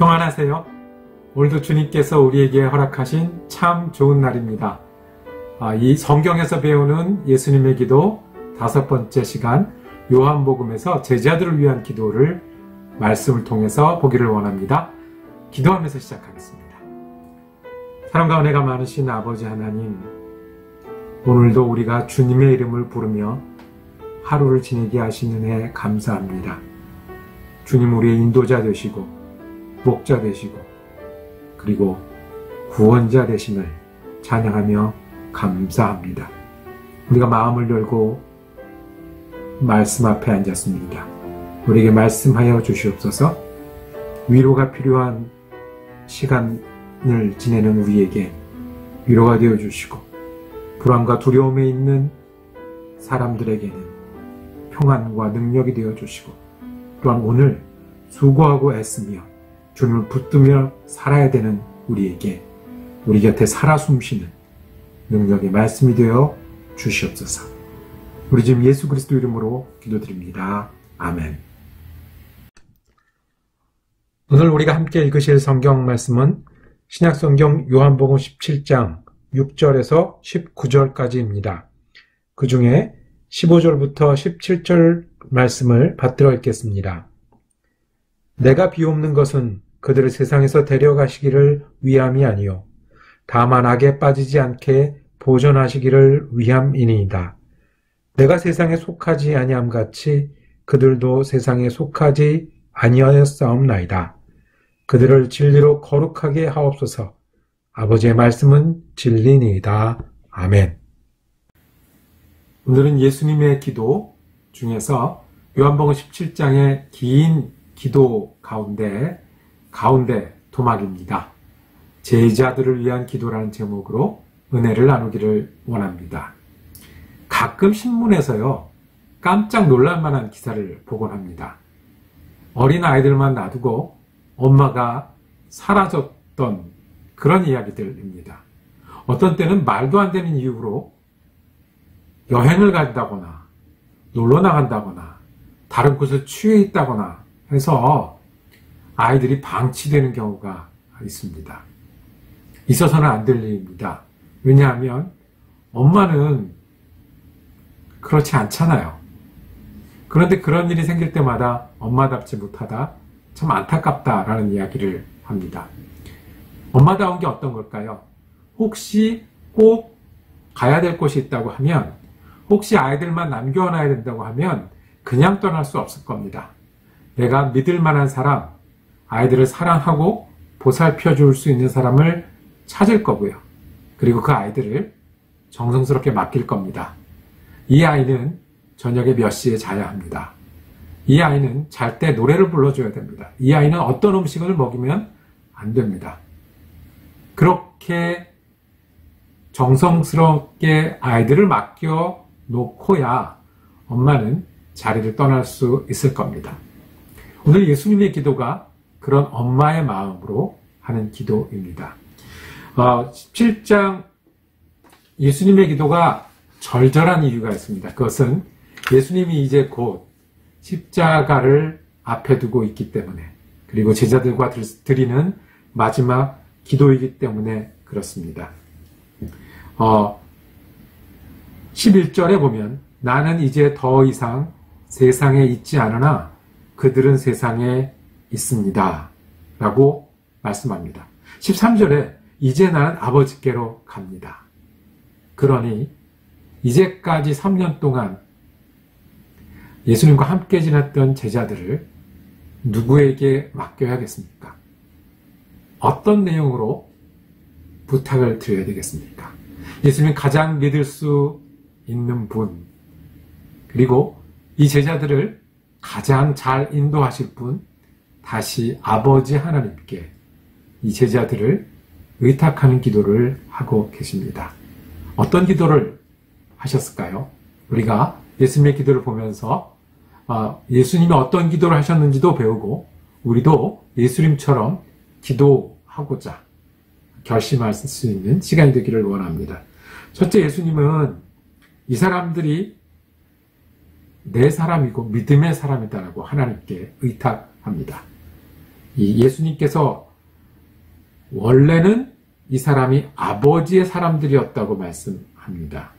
평안하세요. 오늘도 주님께서 우리에게 허락하신 참 좋은 날입니다. 이 성경에서 배우는 예수님의 기도 5번째 시간 요한복음에서 제자들을 위한 기도를 말씀을 통해서 보기를 원합니다. 기도하면서 시작하겠습니다. 사랑과 은혜가 많으신 아버지 하나님, 오늘도 우리가 주님의 이름을 부르며 하루를 지내게 하시는 해 감사합니다. 주님 우리의 인도자 되시고 목자 되시고 그리고 구원자 되심을 찬양하며 감사합니다. 우리가 마음을 열고 말씀 앞에 앉았습니다. 우리에게 말씀하여 주시옵소서. 위로가 필요한 시간을 지내는 우리에게 위로가 되어 주시고, 불안과 두려움에 있는 사람들에게는 평안과 능력이 되어 주시고, 또한 오늘 수고하고 애쓰며 주님을 붙들며 살아야 되는 우리에게 우리 곁에 살아 숨쉬는 능력의 말씀이 되어 주시옵소서. 우리 주님 예수 그리스도 이름으로 기도드립니다. 아멘. 오늘 우리가 함께 읽으실 성경 말씀은 신약성경 요한복음 17장 6절에서 19절까지입니다. 그 중에 15절부터 17절 말씀을 받들어 읽겠습니다. 내가 비옵는 것은 그들을 세상에서 데려가시기를 위함이 아니요 다만 악에 빠지지 않게 보존하시기를 위함이니이다. 내가 세상에 속하지 아니함 같이 그들도 세상에 속하지 아니하였사옵나이다. 그들을 진리로 거룩하게 하옵소서. 아버지의 말씀은 진리니이다. 아멘. 오늘은 예수님의 기도 중에서 요한복음 17장의 긴 기도 가운데 토막입니다. 제자들을 위한 기도라는 제목으로 은혜를 나누기를 원합니다. 가끔 신문에서요, 깜짝 놀랄 만한 기사를 보곤 합니다. 어린 아이들만 놔두고 엄마가 사라졌던 그런 이야기들입니다. 어떤 때는 말도 안 되는 이유로 여행을 간다거나 놀러 나간다거나 다른 곳에 취해 있다거나 해서 아이들이 방치되는 경우가 있습니다. 있어서는 안 될 일입니다. 왜냐하면 엄마는 그렇지 않잖아요. 그런데 그런 일이 생길 때마다 엄마답지 못하다, 참 안타깝다라는 이야기를 합니다. 엄마다운 게 어떤 걸까요? 혹시 꼭 가야 될 곳이 있다고 하면, 혹시 아이들만 남겨놔야 된다고 하면 그냥 떠날 수 없을 겁니다. 내가 믿을 만한 사람, 아이들을 사랑하고 보살펴 줄 수 있는 사람을 찾을 거고요. 그리고 그 아이들을 정성스럽게 맡길 겁니다. 이 아이는 저녁에 몇 시에 자야 합니다. 이 아이는 잘 때 노래를 불러줘야 됩니다. 이 아이는 어떤 음식을 먹이면 안 됩니다. 그렇게 정성스럽게 아이들을 맡겨 놓고야 엄마는 자리를 떠날 수 있을 겁니다. 오늘 예수님의 기도가 그런 엄마의 마음으로 하는 기도입니다. 17장 예수님의 기도가 절절한 이유가 있습니다. 그것은 예수님이 이제 곧 십자가를 앞에 두고 있기 때문에, 그리고 제자들과 드리는 마지막 기도이기 때문에 그렇습니다. 11절에 보면 나는 이제 더 이상 세상에 있지 않으나 그들은 세상에 있습니다 라고 말씀합니다. 13절에 이제 나는 아버지께로 갑니다. 그러니 이제까지 3년 동안 예수님과 함께 지냈던 제자들을 누구에게 맡겨야겠습니까? 어떤 내용으로 부탁을 드려야 되겠습니까? 예수님 가장 믿을 수 있는 분, 그리고 이 제자들을 가장 잘 인도하실 분, 다시 아버지 하나님께 이 제자들을 의탁하는 기도를 하고 계십니다. 어떤 기도를 하셨을까요? 우리가 예수님의 기도를 보면서 예수님이 어떤 기도를 하셨는지도 배우고, 우리도 예수님처럼 기도하고자 결심할 수 있는 시간이 되기를 원합니다. 첫째, 예수님은 이 사람들이 내 사람이고 믿음의 사람이다라고 하나님께 의탁합니다. 이 예수님께서 원래는 이 사람이 아버지의 사람들이었다고 말씀합니다.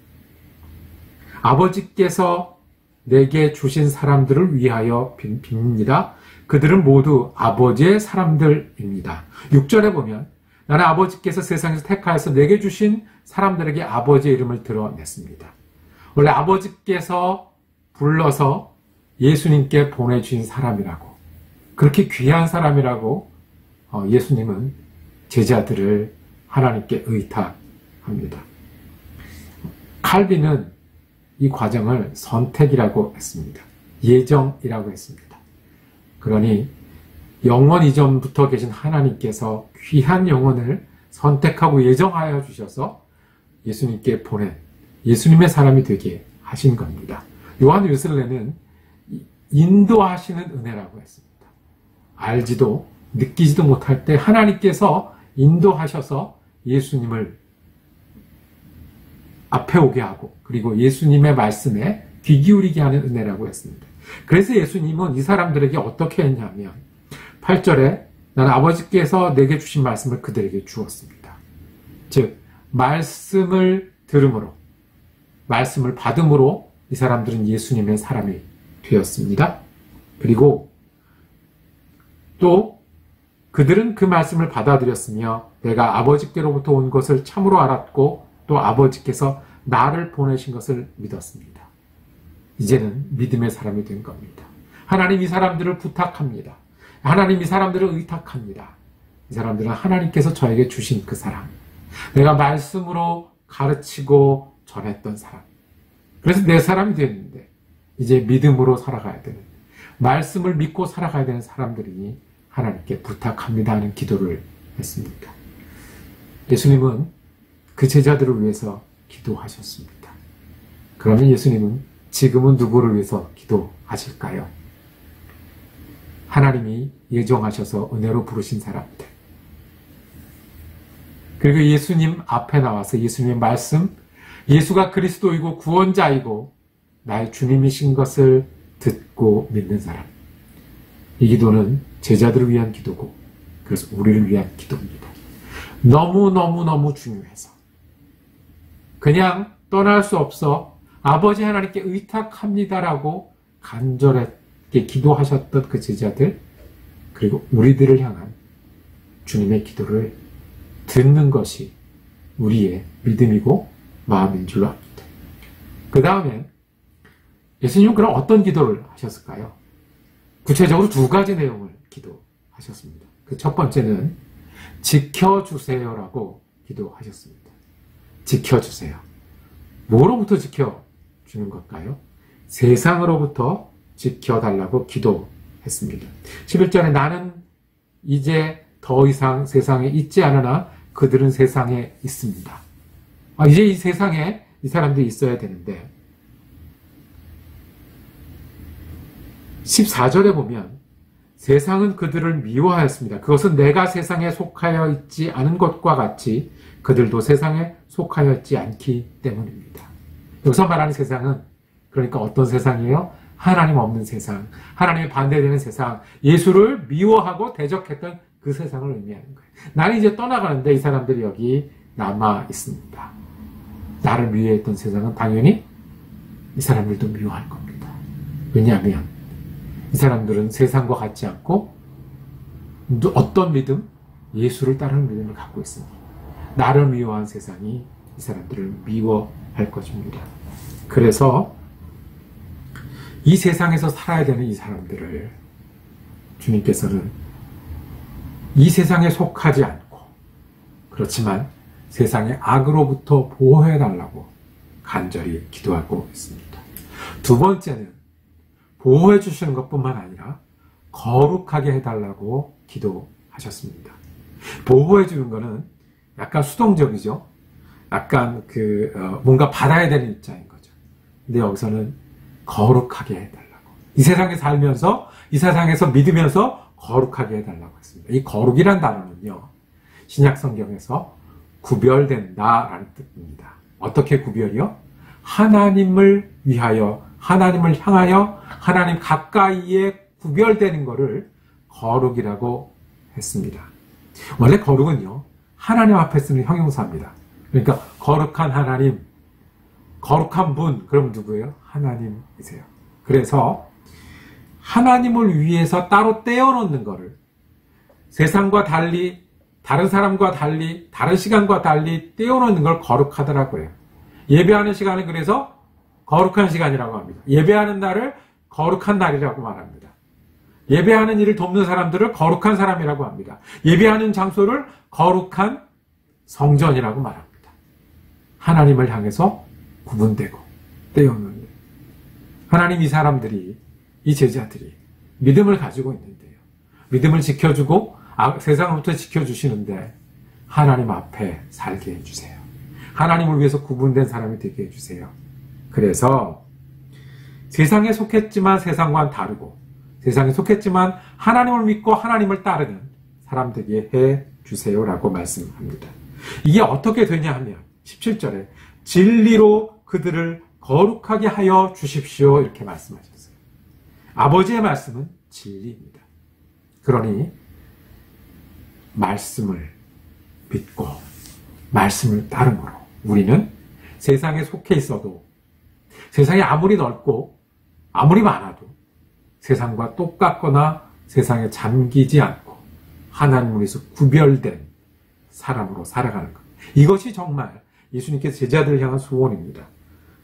아버지께서 내게 주신 사람들을 위하여 빕니다. 그들은 모두 아버지의 사람들입니다. 6절에 보면 나는 아버지께서 세상에서 택하여서 내게 주신 사람들에게 아버지의 이름을 드러냈습니다. 원래 아버지께서 불러서 예수님께 보내주신 사람이라고, 그렇게 귀한 사람이라고 예수님은 제자들을 하나님께 의탁합니다. 칼빈은 이 과정을 선택이라고 했습니다. 예정이라고 했습니다. 그러니 영원 이전부터 계신 하나님께서 귀한 영혼을 선택하고 예정하여 주셔서 예수님께 보낸 예수님의 사람이 되게 하신 겁니다. 요한 웨슬레는 인도하시는 은혜라고 했습니다. 알지도 느끼지도 못할 때 하나님께서 인도하셔서 예수님을 앞에 오게 하고 그리고 예수님의 말씀에 귀 기울이게 하는 은혜라고 했습니다. 그래서 예수님은 이 사람들에게 어떻게 했냐면 8절에 나는 아버지께서 내게 주신 말씀을 그들에게 주었습니다. 즉 말씀을 들음으로, 말씀을 받음으로 이 사람들은 예수님의 사람이 되었습니다. 그리고 또 그들은 그 말씀을 받아들였으며 내가 아버지께로부터 온 것을 참으로 알았고 또 아버지께서 나를 보내신 것을 믿었습니다. 이제는 믿음의 사람이 된 겁니다. 하나님 이 사람들을 부탁합니다. 하나님 이 사람들을 의탁합니다. 이 사람들은 하나님께서 저에게 주신 그 사람, 내가 말씀으로 가르치고 전했던 사람, 그래서 내 사람이 됐는데 이제 믿음으로 살아가야 되는, 말씀을 믿고 살아가야 되는 사람들이 하나님께 부탁합니다 하는 기도를 했습니다. 예수님은 그 제자들을 위해서 기도하셨습니다. 그러면 예수님은 지금은 누구를 위해서 기도하실까요? 하나님이 예정하셔서 은혜로 부르신 사람들, 그리고 예수님 앞에 나와서 예수님의 말씀, 예수가 그리스도이고 구원자이고 나의 주님이신 것을 듣고 믿는 사람. 이 기도는 제자들을 위한 기도고 그래서 우리를 위한 기도입니다. 너무너무너무 중요해서 그냥 떠날 수 없어 아버지 하나님께 의탁합니다라고 간절하게 기도하셨던 그 제자들, 그리고 우리들을 향한 주님의 기도를 듣는 것이 우리의 믿음이고 마음인 줄로 압니다. 그 다음에 예수님은 그럼 어떤 기도를 하셨을까요? 구체적으로 두 가지 내용을 기도하셨습니다. 그 첫 번째는 지켜주세요라고 기도하셨습니다. 지켜주세요. 뭐로부터 지켜주는 걸까요? 세상으로부터 지켜달라고 기도했습니다. 11절에 나는 이제 더 이상 세상에 있지 않으나 그들은 세상에 있습니다. 이제 이 세상에 이 사람들이 있어야 되는데 14절에 보면 세상은 그들을 미워하였습니다. 그것은 내가 세상에 속하여 있지 않은 것과 같이 그들도 세상에 속하여 있지 않기 때문입니다. 여기서 말하는 세상은 그러니까 어떤 세상이에요? 하나님 없는 세상, 하나님에 반대되는 세상, 예수를 미워하고 대적했던 그 세상을 의미하는 거예요. 나는 이제 떠나가는데 이 사람들이 여기 남아 있습니다. 나를 미워했던 세상은 당연히 이 사람들도 미워할 겁니다. 왜냐하면 이 사람들은 세상과 같지 않고 어떤 믿음? 예수를 따르는 믿음을 갖고 있으니 나를 미워한 세상이 이 사람들을 미워할 것입니다. 그래서 이 세상에서 살아야 되는 이 사람들을 주님께서는 이 세상에 속하지 않고 그렇지만 세상의 악으로부터 보호해달라고 간절히 기도하고 있습니다. 두 번째는 보호해 주시는 것뿐만 아니라 거룩하게 해달라고 기도하셨습니다. 보호해 주는 것은 약간 수동적이죠. 약간 뭔가 받아야 되는 입장인 거죠. 근데 여기서는 거룩하게 해달라고. 이 세상에 살면서, 이 세상에서 믿으면서 거룩하게 해달라고 했습니다. 이 거룩이란 단어는요, 신약 성경에서 구별된다라는 뜻입니다. 어떻게 구별이요? 하나님을 위하여, 하나님을 향하여, 하나님 가까이에 구별되는 것을 거룩이라고 했습니다. 원래 거룩은요, 하나님 앞에 쓰는 형용사입니다. 그러니까 거룩한 하나님, 거룩한 분, 그럼 누구예요? 하나님이세요. 그래서 하나님을 위해서 따로 떼어놓는 거를 세상과 달리, 다른 사람과 달리, 다른 시간과 달리 떼어놓는 걸 거룩하더라고요. 예배하는 시간은 그래서 거룩한 시간이라고 합니다. 예배하는 날을 거룩한 날이라고 말합니다. 예배하는 일을 돕는 사람들을 거룩한 사람이라고 합니다. 예배하는 장소를 거룩한 성전이라고 말합니다. 하나님을 향해서 구분되고 떼어놓는. 하나님 이 사람들이, 이 제자들이 믿음을 가지고 있는데요. 믿음을 지켜주고 세상으로부터 지켜주시는데 하나님 앞에 살게 해주세요. 하나님을 위해서 구분된 사람이 되게 해주세요. 그래서 세상에 속했지만 세상과는 다르고 세상에 속했지만 하나님을 믿고 하나님을 따르는 사람 되게 해주세요라고 말씀합니다. 이게 어떻게 되냐 하면 17절에 진리로 그들을 거룩하게 하여 주십시오 이렇게 말씀하셨어요. 아버지의 말씀은 진리입니다. 그러니 말씀을 믿고 말씀을 따름으로 우리는 세상에 속해 있어도 세상이 아무리 넓고 아무리 많아도 세상과 똑같거나 세상에 잠기지 않고 하나님을 위해서 구별된 사람으로 살아가는 것. 이것이 정말 예수님께서 제자들을 향한 소원입니다.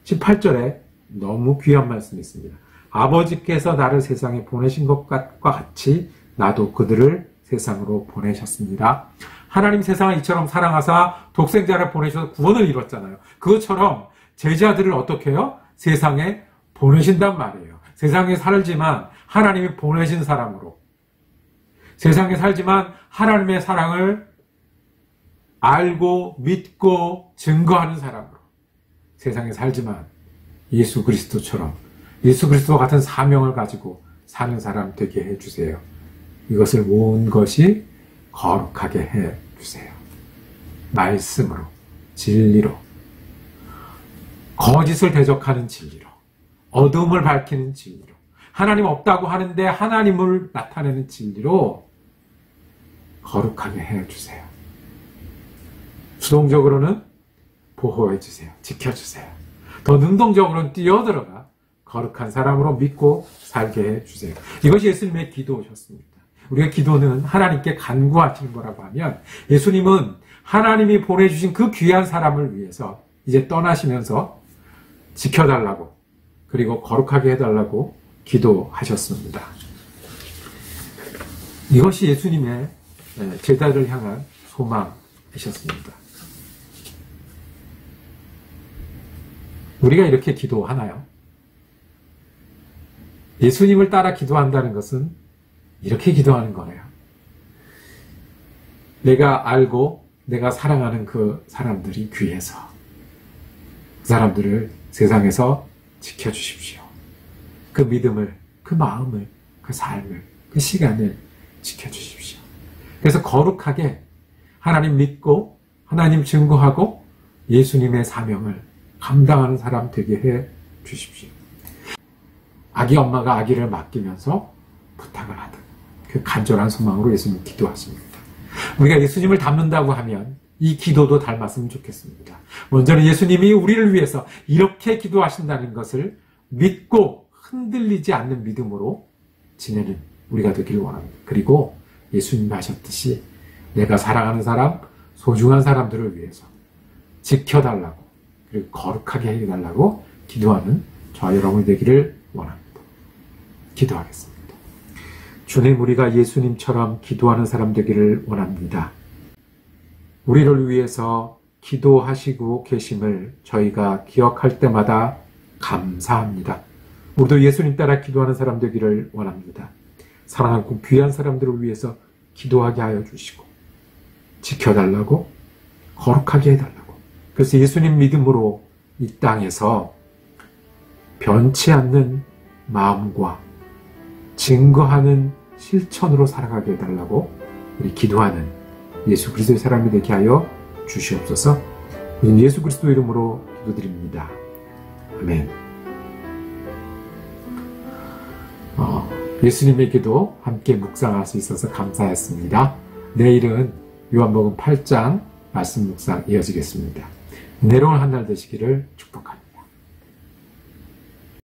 18절에 너무 귀한 말씀이 있습니다. 아버지께서 나를 세상에 보내신 것과 같이 나도 그들을 세상으로 보내셨습니다. 하나님 세상을 이처럼 사랑하사 독생자를 보내셔서 구원을 이뤘잖아요. 그것처럼 제자들을 어떻게 해요? 세상에 보내신단 말이에요. 세상에 살지만 하나님이 보내신 사람으로, 세상에 살지만 하나님의 사랑을 알고 믿고 증거하는 사람으로, 세상에 살지만 예수 그리스도처럼 예수 그리스도와 같은 사명을 가지고 사는 사람 되게 해주세요. 이것을 모은 것이 거룩하게 해주세요. 말씀으로, 진리로, 거짓을 대적하는 진리로, 어둠을 밝히는 진리로, 하나님 없다고 하는데 하나님을 나타내는 진리로 거룩하게 해주세요. 수동적으로는 보호해주세요. 지켜주세요. 더 능동적으로는 뛰어들어가 거룩한 사람으로 믿고 살게 해주세요. 이것이 예수님의 기도셨습니다. 우리가 기도는 하나님께 간구하시는 거라고 하면 예수님은 하나님이 보내주신 그 귀한 사람을 위해서 이제 떠나시면서 지켜달라고 그리고 거룩하게 해달라고 기도하셨습니다. 이것이 예수님의 제자를 향한 소망이셨습니다. 우리가 이렇게 기도하나요? 예수님을 따라 기도한다는 것은 이렇게 기도하는 거예요. 내가 알고 내가 사랑하는 그 사람들이 귀해서 그 사람들을 세상에서 지켜주십시오. 그 믿음을, 그 마음을, 그 삶을, 그 시간을 지켜주십시오. 그래서 거룩하게 하나님 믿고 하나님 증거하고 예수님의 사명을 감당하는 사람 되게 해 주십시오. 아기 엄마가 아기를 맡기면서 부탁을 하듯 그 간절한 소망으로 예수님 기도하십니다. 우리가 예수님을 닮는다고 하면 이 기도도 닮았으면 좋겠습니다. 먼저는 예수님이 우리를 위해서 이렇게 기도하신다는 것을 믿고 흔들리지 않는 믿음으로 지내는 우리가 되기를 원합니다. 그리고 예수님이 하셨듯이 내가 사랑하는 사람, 소중한 사람들을 위해서 지켜달라고 그리고 거룩하게 해달라고 기도하는 저와 여러분이 되기를 원합니다. 기도하겠습니다. 주님, 우리가 예수님처럼 기도하는 사람 되기를 원합니다. 우리를 위해서 기도하시고 계심을 저희가 기억할 때마다 감사합니다. 우리도 예수님 따라 기도하는 사람 되기를 원합니다. 사랑하고 귀한 사람들을 위해서 기도하게 하여 주시고 지켜달라고 거룩하게 해달라고. 그래서 예수님 믿음으로 이 땅에서 변치 않는 마음과 증거하는 실천으로 살아가게 해달라고 우리 기도하는 예수 그리스도의 사람이 되게 하여 주시옵소서. 우리는 예수 그리스도 이름으로 기도드립니다. 아멘. 예수님의 기도 함께 묵상할 수 있어서 감사했습니다. 내일은 요한복음 8장 말씀 묵상 이어지겠습니다. 은혜로운 한 날 되시기를 축복합니다.